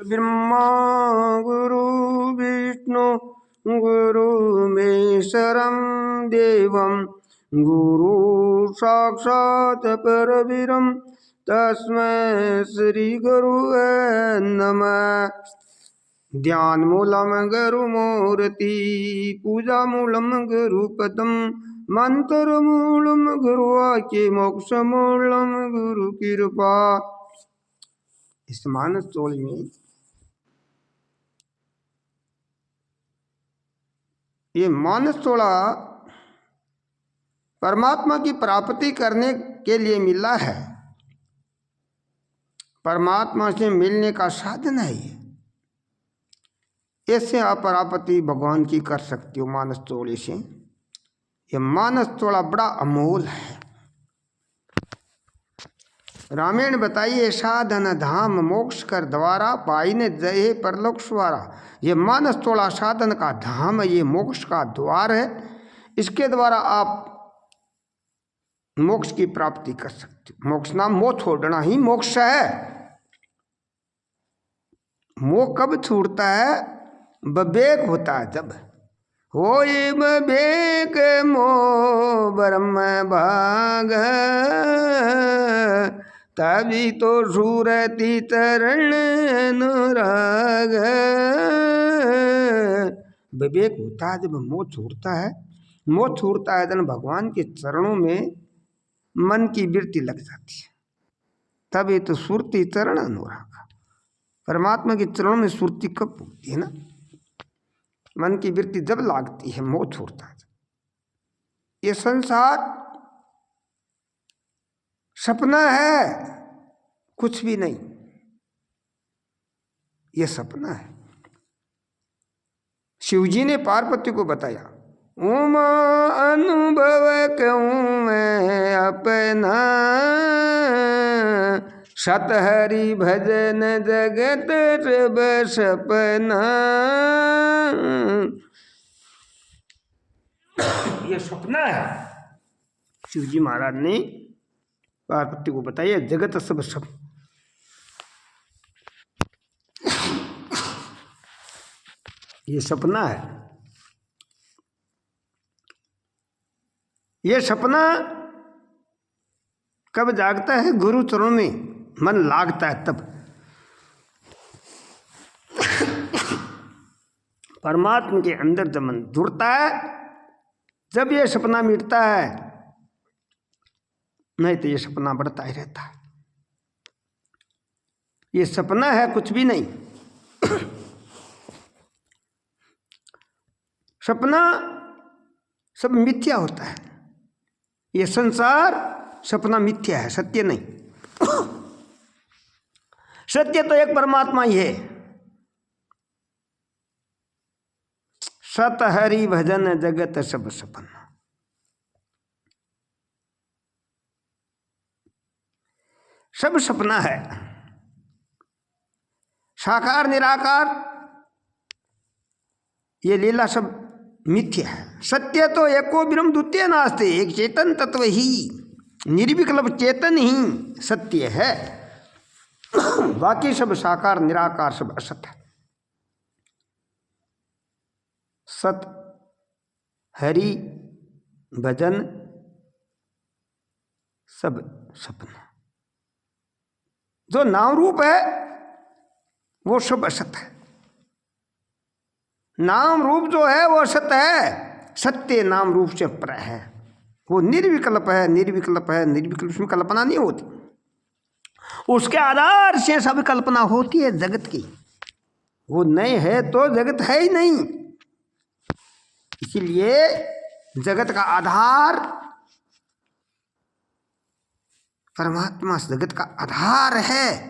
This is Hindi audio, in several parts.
ब्रह्मा गुरु विष्णु गुरुमेश्वरं देवं गुरु साक्षात् परब्रह्म तस्मै श्री गुरुवे नमः। ध्यानमूलं गुरुमूर्ति पूजामूलं गुरुपदं मंत्रमूलं गुरुवाक्ये मोक्षमूलं गुरुकृपा। इस मानस तोल में ये मानस तोड़ा परमात्मा की प्राप्ति करने के लिए मिला है, परमात्मा से मिलने का साधन है। ऐसे आप प्राप्ति भगवान की कर सकते हो मानस तोड़े से। ये मानस तोड़ा बड़ा अमोल है। रामायण बताइए, साधन धाम मोक्ष कर द्वारा पाइने जय परलोक स्वारा। ये मानस तोड़ा साधन का धाम है, ये मोक्ष का द्वार है। इसके द्वारा आप मोक्ष की प्राप्ति कर सकते हो। मोक्ष नाम मोह छोड़ना ही मोक्ष है। मोह कब छूटता है? विवेक होता है जब। होय विवेक मोह ब्रह्म भाग तभी तो सूरति चरण अनुराग। विवेक होता है जब मोह छूटता है। मोह छूटता है जब भगवान के चरणों में मन की वृत्ति लग जाती है, तभी तो सुरति चरण अनुराग। परमात्मा के चरणों में सुरति कब होती है ना? मन की वृत्ति जब लागती है, मोह छूटता है। ये संसार सपना है, कुछ भी नहीं। ये सपना है। शिवजी ने पार्वती को बताया, उमा अनुभव क्यों मैं अपना सतहरि भजन जगत सब सपना। ये सपना है। शिवजी महाराज ने पार्वती को बताया, जगत सब सपना। ये सपना है। ये सपना कब जागता है? गुरु चरणों में मन लागता है तब। परमात्मा के अंदर जब मन जुड़ता है, जब ये सपना मिटता है, नहीं तो ये सपना बढ़ता ही रहता है। ये सपना है, कुछ भी नहीं। सपना सब मिथ्या होता है। ये संसार सपना मिथ्या है, सत्य नहीं। सत्य तो एक परमात्मा ही है। सत हरि भजन जगत सब सपना। सब सपना है। साकार निराकार ये लीला सब मिथ्या है। सत्य तो एको ब्रह्म द्वितीय नास्ति। एक चेतन तत्व ही, निर्विकल्प चेतन ही सत्य है। बाकी सब साकार निराकार सब असत है। सत हरि भजन सब सपना। जो नाम रूप है वो सब असत है। नाम रूप जो है वो असत है। सत्य नाम रूप से पर है। वो निर्विकल्प है, निर्विकल्प है, निर्विकल्प में कल्पना नहीं होती। उसके आधार से सब कल्पना होती है जगत की। वो नहीं है तो जगत है ही नहीं। इसीलिए जगत का आधार परमात्मा जगत का आधार है।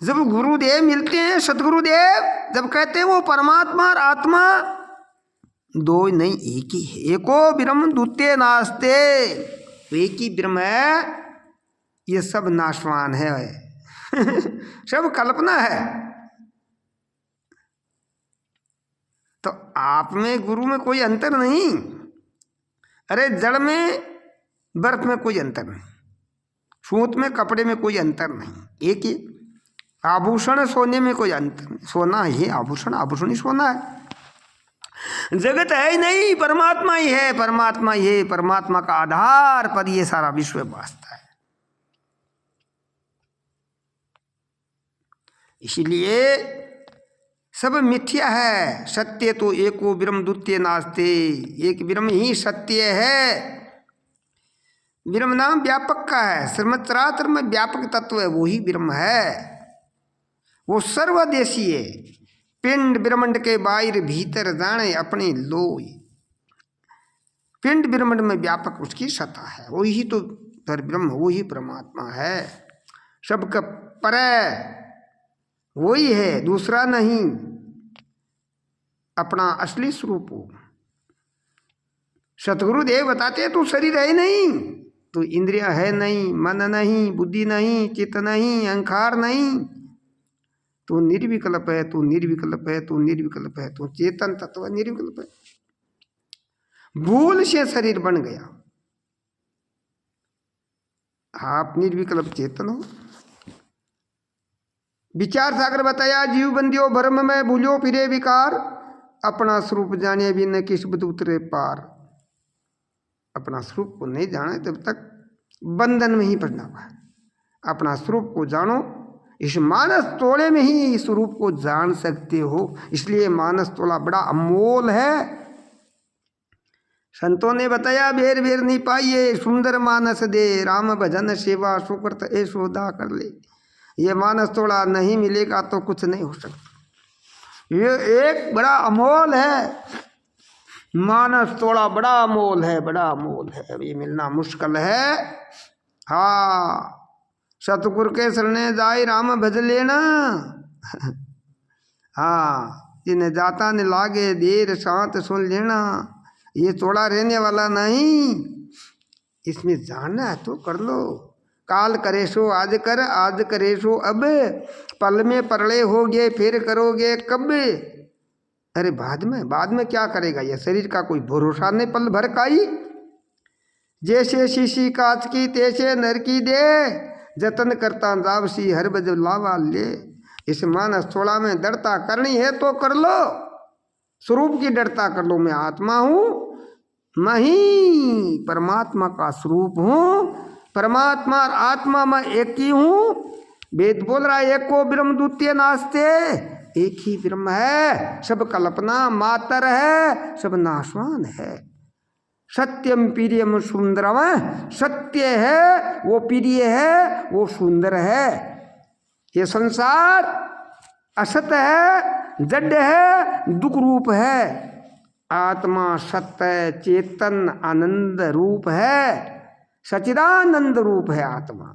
जब गुरुदेव मिलते हैं, सतगुरुदेव जब कहते हैं वो परमात्मा और आत्मा दो नहीं एक ही है। एको ब्रह्म द्वितीय नास्ते। एक ही ब्रह्म है, ये सब नाशवान है। सब कल्पना है। तो आप में गुरु में कोई अंतर नहीं। अरे जड़ में बर्फ में कोई अंतर नहीं। सूत में कपड़े में कोई अंतर नहीं, एक ही। आभूषण सोने में कोई अंतर नहीं, सोना ही आभूषण, आभूषण ही सोना है। जगत है ही नहीं, परमात्मा ही है, परमात्मा ही है, परमात्मा का आधार पर ये सारा विश्व वास्ता है। इसलिए सब मिथ्या है। सत्य तो एको ब्रह्म द्वितीय नास्ते, एक ब्रह्म ही सत्य है। ब्रह्म नाम व्यापक का है, सर्वत्रात्र में व्यापक तत्व है, वही ब्रह्म है। वो सर्वदेशी है। पिंड ब्रह्मांड के बाहर भीतर जाने अपने लोय। पिंड ब्रह्मांड में व्यापक उसकी सत्ता है, वही तो पर ब्रह्म, वही परमात्मा है। सबका परे वही है, दूसरा नहीं, अपना असली स्वरूप हो। सतगुरुदेव बताते तू शरीर है नहीं, तू इंद्रिया है नहीं, मन नहीं, बुद्धि नहीं, चित्त नहीं, अहंकार नहीं, तू निर्विकल्प है, तू निर्विकल्प है, तू निर्विकल्प है, तू चेतन तत्व निर्विकल्प है। भूल से शरीर बन गया, आप निर्विकल्प चेतन हो। विचार सागर बताया, जीव बंदियो भ्रम में भूलो फिरे विकार, अपना स्वरूप जाने भी न किस बुध उतरे पार। अपना स्वरूप को नहीं जाने तब तक बंधन में ही पड़ना हुआ। अपना स्वरूप को जानो, इस मानस तोड़े में ही इस स्वरूप को जान सकते हो। इसलिए मानस तोड़ा बड़ा अमोल है। संतों ने बताया, बेर बेर नहीं पाइए सुंदर मानस दे, राम भजन सेवा सुकृत ऐसोदा कर ले। ये मानस तोड़ा नहीं मिलेगा तो कुछ नहीं हो सकता। ये एक बड़ा अमोल है, मानस तोड़ा बड़ा अमोल है, बड़ा अमोल है, ये मिलना मुश्किल है। हाँ, सतगुरु के शरणे जाए राम भज लेना। हाँ, जिन्हें जाता ने लागे देर शांत सुन लेना। ये तोड़ा रहने वाला नहीं, इसमें जानना है तो कर लो। काल करे सो आज कर, आज करे सो अब, पल में परले होगे फिर करोगे कब। अरे बाद में क्या करेगा? यह शरीर का कोई भरोसा नहीं पल भर का ही। जैसे शीशी कांच की तैसे नर की दे, जतन करता जावसी हर बज लावा ले। इस मानस थोड़ा में डरता करनी है तो कर लो, स्वरूप की डरता कर लो। मैं आत्मा हूँ, मैं ही परमात्मा का स्वरूप हूँ, परमात्मा और आत्मा में एक ही हूँ। वेद बोल रहा है, एको ब्रह्म द्वितीय नास्ते, एक ही ब्रह्म है, सब कल्पना मातर है, सब नाशवान है। सत्यम प्रियम सुंदरम, सत्य है वो प्रिय है, वो सुंदर है। ये संसार असत है, जड़ है, दुख रूप है। आत्मा सत्य चेतन आनंद रूप है, सचिदानंद रूप है आत्मा।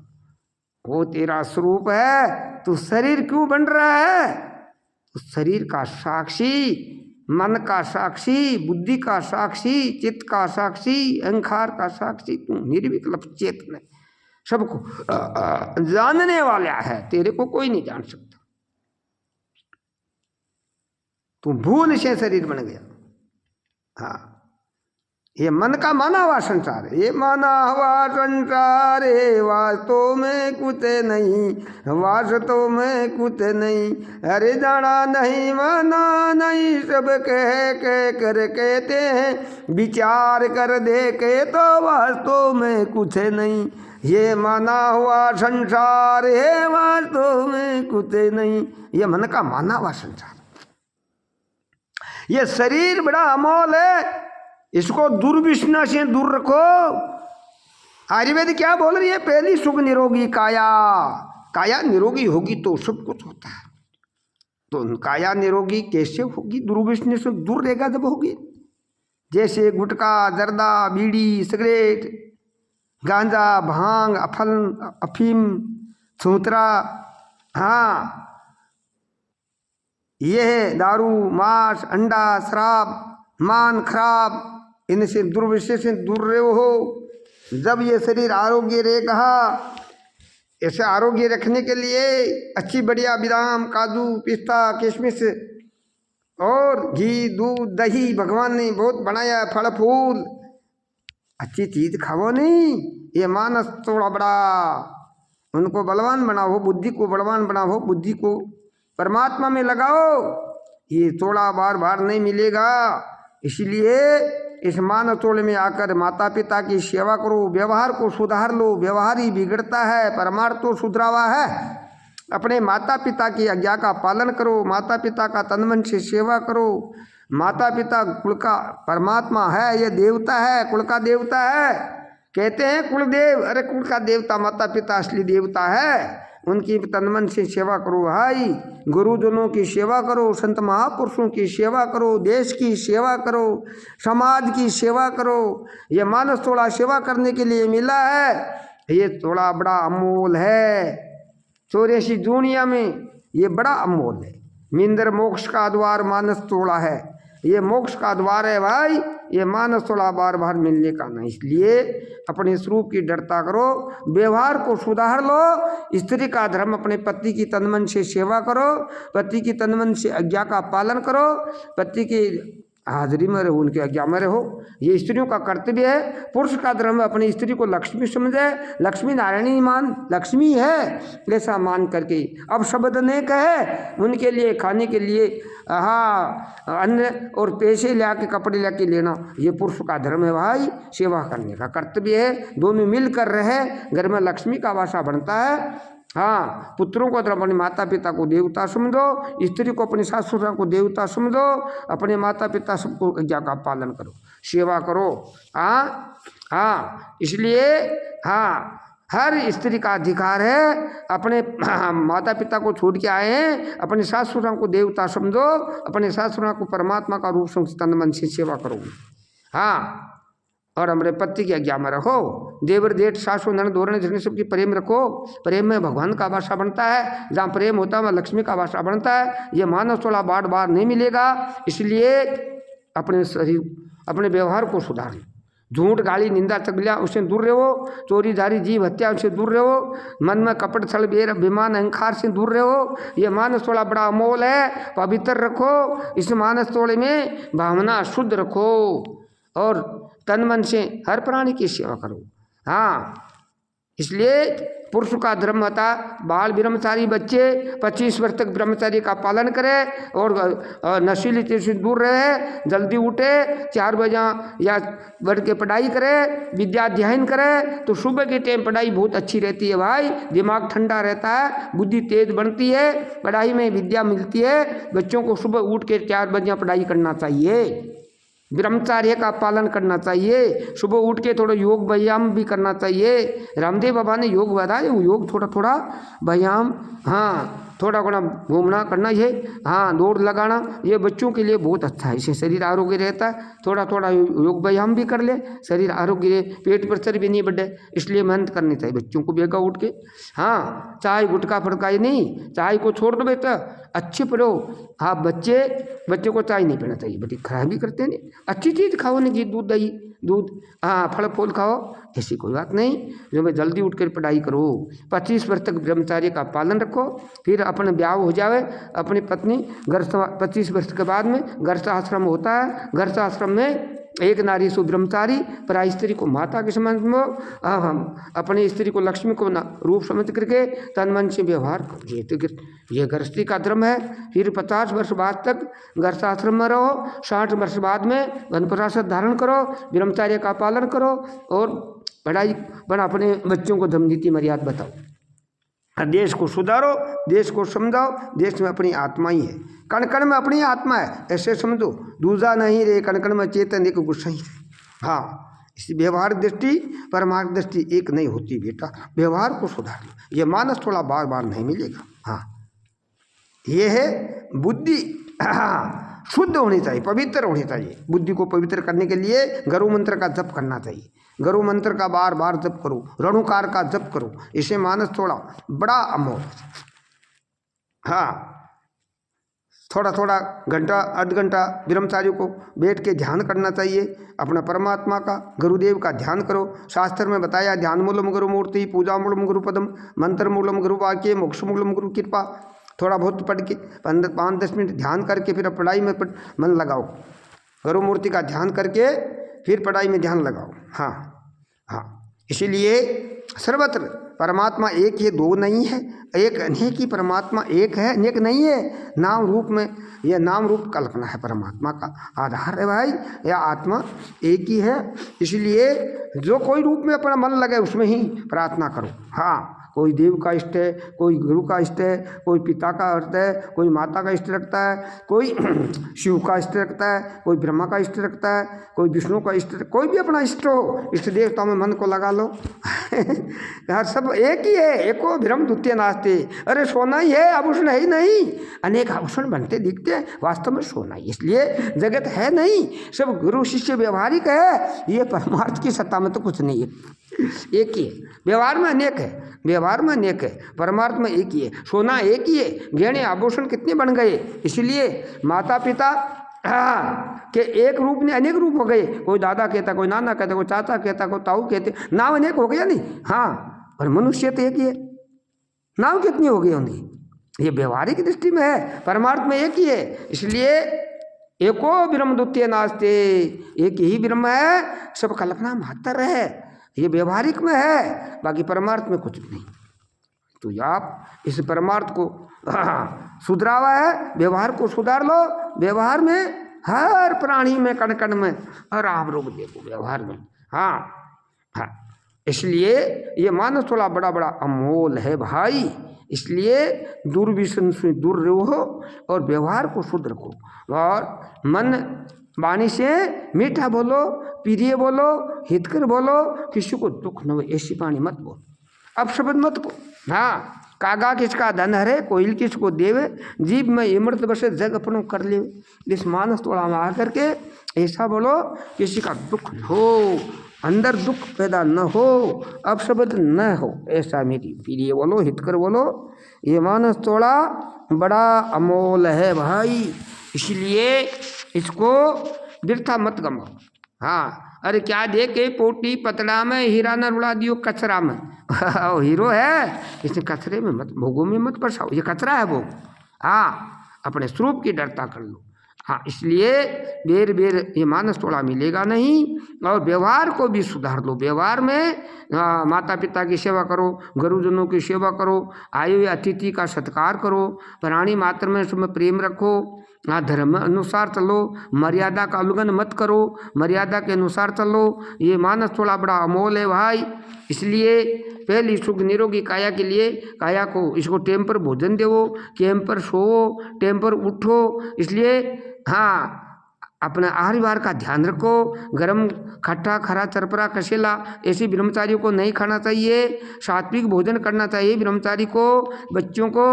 वो तेरा स्वरूप है। तू शरीर क्यों बन रहा है? तो शरीर का साक्षी, मन का साक्षी, बुद्धि का साक्षी, चित्त का साक्षी, अहंकार का साक्षी, तू निर्विकल्प चेतन है, सबको जानने वाला है। तेरे को कोई नहीं जान सकता। तू भूल से शरीर बन गया। हाँ, ये मन का माना हुआ संसार है। ये माना हुआ संसार है, वास्तव में कुछ नहीं, वास्तव में कुछ नहीं। अरे जाना नहीं माना नहीं, सब कह कर कहते हैं, विचार कर देखे तो वास्तव में कुछ नहीं। ये माना हुआ संसार है, वास्तव में कुछ नहीं। ये मन का माना हुआ संसार। ये शरीर बड़ा अमोल है, इसको दुर्विष्णा से दूर रखो। आयुर्वेद क्या बोल रही है? पहली सुख निरोगी काया। काया निरोगी होगी तो सब कुछ होता है। तो काया निरोगी कैसे होगी? दुर्विष्णा से दूर रहेगा जब होगी। जैसे गुटखा, जर्दा, बीड़ी, सिगरेट, गांजा, भांग, अफीम, छूतरा, हाँ, ये है दारू, मांस, अंडा, शराब, मान खराब, इनसे दुर्विषय से दूर रहे हो। जब ये शरीर आरोग्य रहेगा, ऐसे आरोग्य रखने के लिए अच्छी बढ़िया बादाम, काजू, पिस्ता, किशमिश और घी, दूध, दही भगवान ने बहुत बनाया, फल फूल, अच्छी चीज खाओ नहीं। ये मानस थोड़ा बड़ा उनको बलवान बनाओ, बुद्धि को बलवान बनाओ, बुद्धि को परमात्मा में लगाओ। ये तोड़ा बार बार नहीं मिलेगा। इसलिए इस मानव तोड़ में आकर माता पिता की सेवा करो, व्यवहार को सुधार लो। व्यवहार ही बिगड़ता है, परमार्थ तो सुधरावा है। अपने माता पिता की आज्ञा का पालन करो, माता पिता का तन मन से सेवा करो। माता पिता कुल का परमात्मा है, ये देवता है, कुल का देवता है। कहते हैं कुलदेव, अरे कुल का देवता माता पिता असली देवता है। उनकी तन मन से सेवा करो भाई। गुरुजनों की सेवा करो, संत महापुरुषों की सेवा करो, देश की सेवा करो, समाज की सेवा करो। ये मानस थोड़ा सेवा करने के लिए मिला है। ये थोड़ा बड़ा अमोल है। 84 दुनिया में ये बड़ा अमोल है। मिंदर मोक्ष का द्वार मानस तोड़ा है। ये मोक्ष का द्वार है भाई। ये मानस थोड़ा बार बार मिलने का नहीं। इसलिए अपने स्वरूप की डरता करो, व्यवहार को सुधार लो। स्त्री का धर्म, अपने पति की तन मन से सेवा करो, पति की तन मन से आज्ञा का पालन करो, पति की हाजिरी में रहो, उनकी आज्ञा में रहो। ये स्त्रियों का कर्तव्य है। पुरुष का धर्म अपनी स्त्री को लक्ष्मी समझे, लक्ष्मी नारायणी मान, लक्ष्मी है ऐसा मान करके अब शब्द नहीं कहे उनके लिए खाने के लिए अन्न और पैसे ला के कपड़े ला के लेना, ये पुरुष का धर्म है भाई। सेवा करने का कर्तव्य है। दोनों मिलकर रहे, घर में लक्ष्मी का वासा बनता है। हाँ, पुत्रों को अपने माता पिता को देवता समझो, स्त्री को अपनी सास ससुर को देवता समझो, अपने माता पिता सबको आज्ञा का पालन करो, सेवा करो। हाँ, इसलिए हाँ, हर स्त्री का अधिकार है। अपने माता पिता को छोड़ के आए हैं, अपने सास ससुर को देवता समझो, अपने सास ससुर को परमात्मा का रूप समझ तन मन से सेवा करो। हाँ, और हमारे पति की आज्ञा में रखो। देवर जेठ सासु ननद दोरण जन सबकी प्रेम रखो। प्रेम में भगवान का वासा बनता है। जहाँ प्रेम होता है वहाँ लक्ष्मी का वासा बनता है। ये मानव थोड़ा बार बार नहीं मिलेगा। इसलिए अपने शरीर, अपने व्यवहार को सुधार लो। झूठ गाली निंदा चगलिया उससे दूर रहो। चोरी जारी जीव हत्या उससे दूर रहो। मन में कपट छल बेर अभिमान अहंकार से दूर रहो। ये मानस थोड़ा बड़ा अमोल है, पवित्र रखो। इस मानस थोड़े में भावना शुद्ध रखो और तन मन से हर प्राणी की सेवा करो। हाँ, इसलिए पुरुष का धर्म होता बाल ब्रह्मचारी बच्चे 25 वर्ष तक ब्रह्मचारी का पालन करे और नशीली चीज से दूर रहे, जल्दी उठे, 4 बजे या बढ़ के पढ़ाई करे, विद्या अध्ययन करे। तो सुबह के टाइम पढ़ाई बहुत अच्छी रहती है भाई। दिमाग ठंडा रहता है, बुद्धि तेज बनती है, पढ़ाई में विद्या मिलती है। बच्चों को सुबह उठ के 4 बजे पढ़ाई करना चाहिए, ब्रह्मचार्य का पालन करना चाहिए। सुबह उठ के थोड़ा योग व्यायाम भी करना चाहिए। रामदेव बाबा ने योग बताया, वो योग थोड़ा थोड़ा व्यायाम, हाँ, थोड़ा थोड़ा घूमना करना, ये हाँ, दौड़ लगाना, ये बच्चों के लिए बहुत अच्छा है। इससे शरीर आरोग्य रहता है। थोड़ा थोड़ा योग व्यायाम भी कर ले, शरीर आरोग्य रहे, पेट पर चर्बी नहीं बढ़े। इसलिए मेहनत करनी चाहिए बच्चों को बेगा उठ के। हाँ, चाय गुटखा फड़काई नहीं, चाय को छोड़ दो बेटा, अच्छे पढ़ो। हाँ, बच्चे को चाय नहीं पीना चाहिए, बड़ी खराबी करते हैं। अच्छी चीज़ खाओ, नहीं घी दूध दही दूध, हाँ, फल फूल खाओ, ऐसी कोई बात नहीं। जो मैं जल्दी उठ कर पढ़ाई करो। 25 वर्ष तक ब्रह्मचार्य का पालन रखो। फिर अपने ब्याह हो जावे, अपनी पत्नी घर 25 वर्ष के बाद में घर आश्रम होता है। घर आश्रम में एक नारी सु ब्रह्मचारी, पराई स्त्री को माता के समान समझो। हम अपनी स्त्री को लक्ष्मी को रूप समझ करके तन मन से व्यवहार करिए। तो ये गृहस्थी का धर्म है। फिर 50 वर्ष बाद तक घर आश्रम में रहो। 60 वर्ष बाद में वनप्रसाद धारण करो, ब्रह्मचार्य का पालन करो और पढ़ाई बना, अपने बच्चों को धर्म नीति मर्यादा बताओ। देश को सुधारो, देश को समझाओ। देश में अपनी आत्मा ही है, कण कण में अपनी आत्मा है, ऐसे समझो। दूजा नहीं रे, कण कण में चेतन एक गुस्सा ही रहे। हाँ, इस व्यवहार दृष्टि परमार्थ दृष्टि एक नहीं होती बेटा। व्यवहार को सुधार लो। ये मानस थोड़ा बार बार नहीं मिलेगा। हाँ, ये है बुद्धि शुद्ध होनी चाहिए, पवित्र होनी चाहिए। बुद्धि को पवित्र करने के लिए गुरु मंत्र का जप करना चाहिए। गुरु मंत्र का बार बार जप करो, रणुकार का जप करो। इसे मानस थोड़ा बड़ा अमोल। हाँ, थोड़ा थोड़ा घंटा आध घंटा ब्रह्मचारियों को बैठ के ध्यान करना चाहिए। अपना परमात्मा का, गुरुदेव का ध्यान करो। शास्त्र में बताया, ध्यान मूलम गुरु मूर्ति, पूजा मूलम गुरु पदम, मंत्र मूलम गुरु वाक्य, मोक्ष मूलम गुरु कृपा। थोड़ा बहुत पढ़ के 5-10 मिनट ध्यान करके फिर पढ़ाई में मन लगाओ। गुरु मूर्ति का ध्यान करके फिर पढ़ाई में ध्यान लगाओ। हाँ हाँ, इसीलिए सर्वत्र परमात्मा एक है, दो नहीं है, एक अनेक ही परमात्मा एक है, अनेक नहीं है। नाम रूप में यह नाम रूप कल्पना है, परमात्मा का आधार है भाई, यह आत्मा एक ही है। इसलिए जो कोई रूप में अपना मन लगे उसमें ही प्रार्थना करो। हाँ, कोई देव का इष्ट है, कोई गुरु का इष्ट है, कोई पिता का इष्ट है, कोई माता का इष्ट रखता है, कोई शिव का इष्ट रखता है, कोई ब्रह्मा का इष्ट रखता है, कोई विष्णु का इष्ट, कोई भी अपना इष्ट हो, इष्ट देवताओं में मन को लगा लो। यार सब एक ही है, एको भ्रम द्वितीय नास्ते। अरे सोना ही है, आभूषण है ही नहीं, अनेक आभूषण बनते दिखते हैं, वास्तव में सोना ही, इसलिए जगत है नहीं, सब गुरु शिष्य व्यवहारिक है। ये परमार्थ की सत्ता में तो कुछ नहीं है, एक ही है। व्यवहार में अनेक है, व्यवहार में अनेक है, परमार्थ में एक ही है। सोना एक ही है, गहने आभूषण कितने बन गए। इसलिए माता पिता के एक रूप ने अनेक रूप हो गए। कोई दादा कहता, कोई नाना कहता, कोई चाचा कहता, कोई ताऊ कहते, नाम अनेक हो गया नहीं। हाँ, और मनुष्य तो एक ही है, नाम कितनी हो गई होंगी। ये व्यवहारिक दृष्टि में है, परमार्थ में एक ही है। इसलिए एको ब्रह्म द्वितीय नास्ते, एक ही ब्रह्म है, सब कल्पना मात्र है। ये व्यवहारिक में है, बाकी परमार्थ में कुछ भी नहीं। तो आप इस परमार्थ को सुधरावा है, व्यवहार को सुधार लो। व्यवहार में हर प्राणी में, कण कण में राम रूप देखो व्यवहार में। हाँ हाँ, इसलिए ये मानस थोड़ा बड़ा बड़ा अमोल है भाई। इसलिए दुर्व्यसन से दूर रहो और व्यवहार को शुद्ध रखो, और मन वाणी से मीठा बोलो, प्रिय बोलो, हितकर बोलो, किसी को दुख न हो ऐसी वाणी मत बोलो, अपशब्द मत बोलो। हाँ, कागा किसका धन हरे, कोयल किसको देवे, जीव में इमृत बसे जग अपनों कर ले। इस मानस तोड़ा में आकर के ऐसा बोलो, किसी का दुख न हो, अंदर दुख पैदा न हो, अपशब्द न हो, ऐसा मेरी प्रिय बोलो, हितकर बोलो। ये मानस तोड़ा बड़ा अमोल है भाई, इसलिए इसको व्यर्था मत गमाओ। हाँ, अरे क्या देखे पोटी पतड़ा में, हीरा न रुला दियो कचरा में। हीरो है, इसे कचरे में मत, भोगों में मत फंसाओ, ये कचरा है वो। हाँ, अपने स्वरूप की डरता कर लो। हाँ, इसलिए बेर बेर ये मानस थोड़ा मिलेगा नहीं, और व्यवहार को भी सुधार लो। व्यवहार में माता पिता की सेवा करो, गुरुजनों की सेवा करो, आए हुए अतिथि का सत्कार करो, प्राणी मात्र में उसमें प्रेम रखो, धर्म अनुसार चलो, मर्यादा का उल्लंघन मत करो, मर्यादा के अनुसार चलो। ये मानस थोड़ा बड़ा अमोल है भाई। इसलिए पहली सुख निरोगी काया के लिए काया को इसको टेम पर भोजन देवो, टेम पर सोवो, टेम पर उठो। इसलिए हाँ, अपना आहार विहार का ध्यान रखो। गरम खट्टा खरा चरपरा कसेला ऐसे ब्रह्मचारियों को नहीं खाना चाहिए। सात्विक भोजन करना चाहिए ब्रह्मचारी को। बच्चों को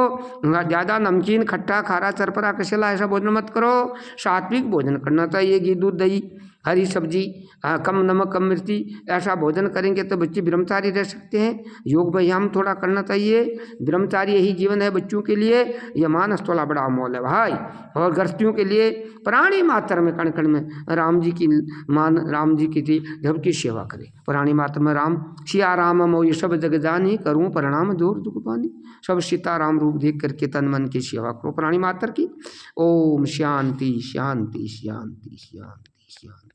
ज़्यादा नमकीन खट्टा खारा चरपरा कसेला ऐसा भोजन मत करो। सात्विक भोजन करना चाहिए, घी दूध दही हरी सब्जी, कम नमक कम मिर्ची, ऐसा भोजन करेंगे तो बच्चे ब्रह्मचारी रह सकते हैं। योग व्यायाम थोड़ा करना चाहिए, ब्रह्मचारी यही जीवन है बच्चों के लिए। यह मानस थोड़ा बड़ा अमोल है भाई। और गृहस्थियों के लिए प्राणी मात्र में कण कण में राम जी की थी जब की सेवा करे। प्राणी मात्र में राम, सिया राम मो ये सब जग जानी, करूँ प्रणाम जोर दुख पानी। सब सीता राम रूप देख करके तन मन की सेवा करो प्राणी मात्र की। ओम शांति शांति शांति शांति शांति।